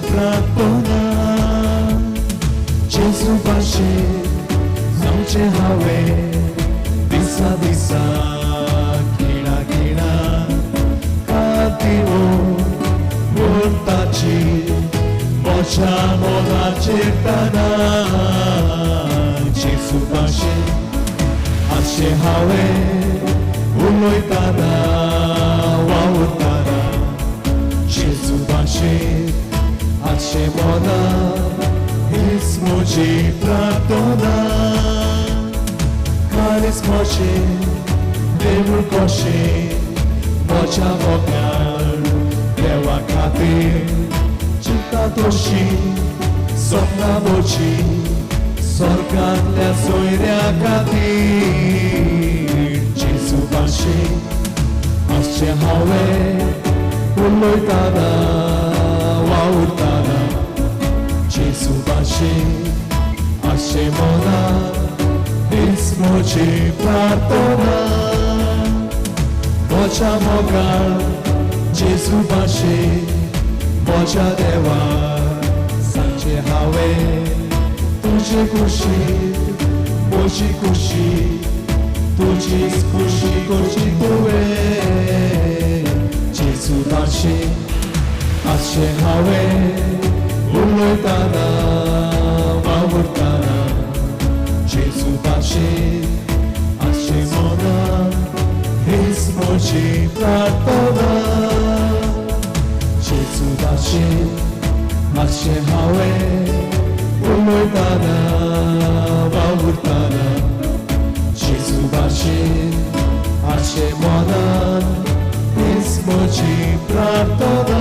প্রার্থনা Jesu পাশে নামছে হাওয়ে দিশা দিশা কিনা কিনা কাটিও voltaci facciamo la certana Jesu pace ashe hawe uloitana wautana Jesu pace ashe moda ismoji pratona kalis moche devur koshe mocha vocal Dewa katir cinta doshi Sopna boci Sorgan le soirea katir Jesu bashi Asce hawe Uloitada Waurtada Jesu bashi Asce moda Ismoci pratona Mocha mogal Jesu pace, mocha deva, sanche hawe, tuje kushi, mochi kushi, tuje kushi kushi tuwe. Jesu pace, ashe hawe, uloitana, maurtana. Jesu pace, ashe moda. Ismoci pratona Jesu dashi Ashe hawe Uloitana Vaurtana Jesu dashi Ashe moda Ismoci pratona